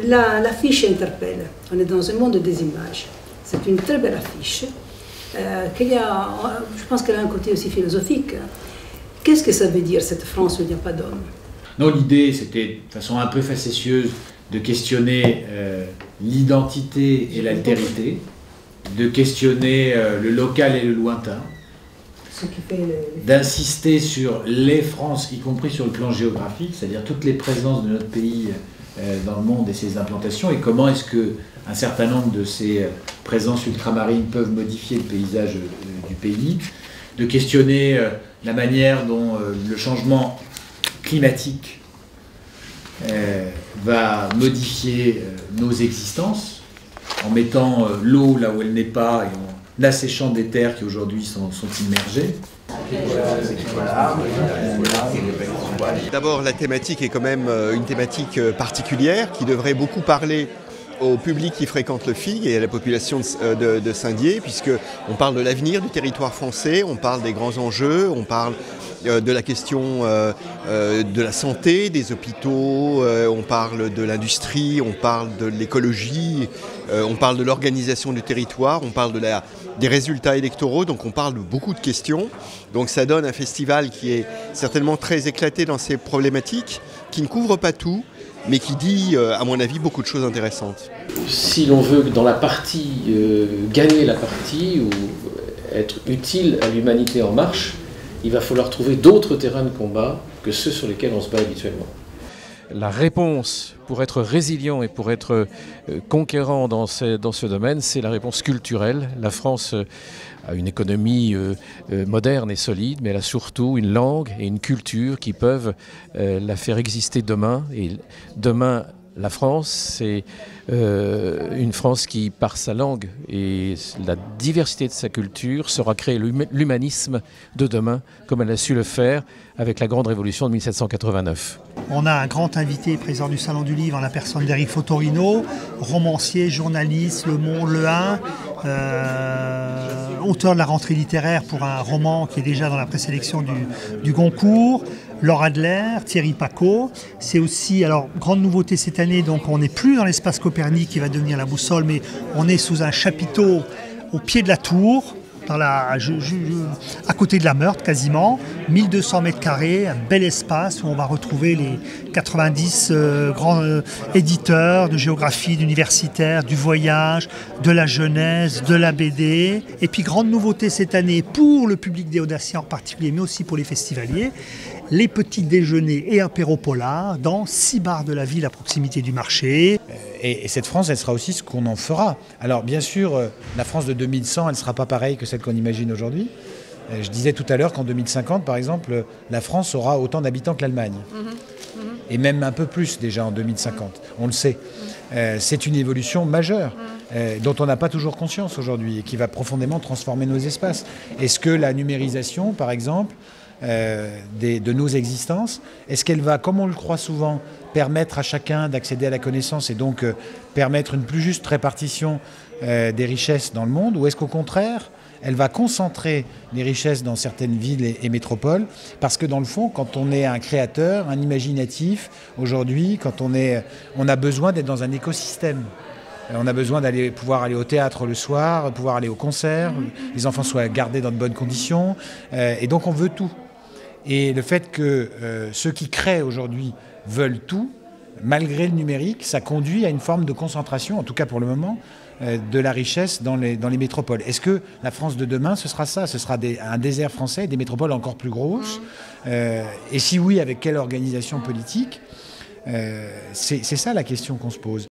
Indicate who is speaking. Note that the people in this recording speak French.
Speaker 1: L'affiche interpelle. On est dans un monde des images. C'est une très belle affiche. Je pense qu'elle a un côté aussi philosophique. Qu'est-ce que ça veut dire, cette France où il n'y a pas d'hommes?
Speaker 2: Non, l'idée, c'était de façon un peu facétieuse de questionner l'identité et l'altérité, de questionner le local et le lointain, d'insister sur les Frances, y compris sur le plan géographique, c'est-à-dire toutes les présences de notre pays dans le monde et ses implantations, et comment est-ce qu'un certain nombre de ces présences ultramarines peuvent modifier le paysage du pays, de questionner la manière dont le changement climatique va modifier nos existences, en mettant l'eau là où elle n'est pas et en asséchant des terres qui aujourd'hui sont immergées.
Speaker 3: D'abord, la thématique est quand même une thématique particulière qui devrait beaucoup parler au public qui fréquente le FIG et à la population de Saint-Dié, puisqu'on parle de l'avenir du territoire français, on parle des grands enjeux, on parle de la question de la santé, des hôpitaux, on parle de l'industrie, on parle de l'écologie, on parle de l'organisation du territoire, on parle des résultats électoraux, donc on parle de beaucoup de questions. Donc ça donne un festival qui est certainement très éclaté dans ses problématiques, qui ne couvre pas tout, mais qui dit, à mon avis, beaucoup de choses intéressantes.
Speaker 4: Si l'on veut dans la partie, gagner la partie ou être utile à l'humanité en marche, il va falloir trouver d'autres terrains de combat que ceux sur lesquels on se bat habituellement.
Speaker 5: La réponse pour être résilient et pour être conquérant dans ce domaine, c'est la réponse culturelle. La France a une économie moderne et solide, mais elle a surtout une langue et une culture qui peuvent la faire exister demain. Et demain, la France, c'est une France qui, par sa langue et la diversité de sa culture, saura créer l'humanisme de demain, comme elle a su le faire avec la grande révolution de 1789.
Speaker 6: On a un grand invité, président du Salon du Livre, en la personne d'Éric Fotorino, romancier, journaliste, Le Monde, Le 1, auteur de la rentrée littéraire pour un roman qui est déjà dans la présélection du Goncourt, Laure Adler, Thierry Pacaud. C'est aussi, alors, grande nouveauté cette année, donc on n'est plus dans l'espace Copernic qui va devenir la boussole, mais on est sous un chapiteau au pied de la tour, à côté de la Meurthe quasiment, 1200 mètres carrés, un bel espace où on va retrouver les 90 grands éditeurs de géographie, d'universitaires, du voyage, de la jeunesse, de la BD. Et puis grande nouveauté cette année pour le public des Audaciens en particulier, mais aussi pour les festivaliers, les petits déjeuners et apéros polars dans 6 bars de la ville à proximité du marché.
Speaker 2: Et cette France, elle sera aussi ce qu'on en fera. Alors bien sûr, la France de 2100, elle ne sera pas pareille que celle qu'on imagine aujourd'hui. Je disais tout à l'heure qu'en 2050, par exemple, la France aura autant d'habitants que l'Allemagne. Et même un peu plus déjà en 2050, on le sait. C'est une évolution majeure dont on n'a pas toujours conscience aujourd'hui et qui va profondément transformer nos espaces. Est-ce que la numérisation, par exemple, de nos existences, est-ce qu'elle va, comme on le croit souvent, permettre à chacun d'accéder à la connaissance et donc permettre une plus juste répartition des richesses dans le monde, ou est-ce qu'au contraire, elle va concentrer les richesses dans certaines villes et métropoles, parce que dans le fond, quand on est un créateur, un imaginatif, aujourd'hui, quand on a besoin d'être dans un écosystème. On a besoin pouvoir aller au théâtre le soir, pouvoir aller au concert, les enfants soient gardés dans de bonnes conditions, et donc on veut tout. Et le fait que ceux qui créent aujourd'hui veulent tout, malgré le numérique, ça conduit à une forme de concentration, en tout cas pour le moment, de la richesse dans les métropoles. Est-ce que la France de demain, ce sera ça? Ce sera un désert français, des métropoles encore plus grosses? Et si oui, avec quelle organisation politique? C'est ça la question qu'on se pose.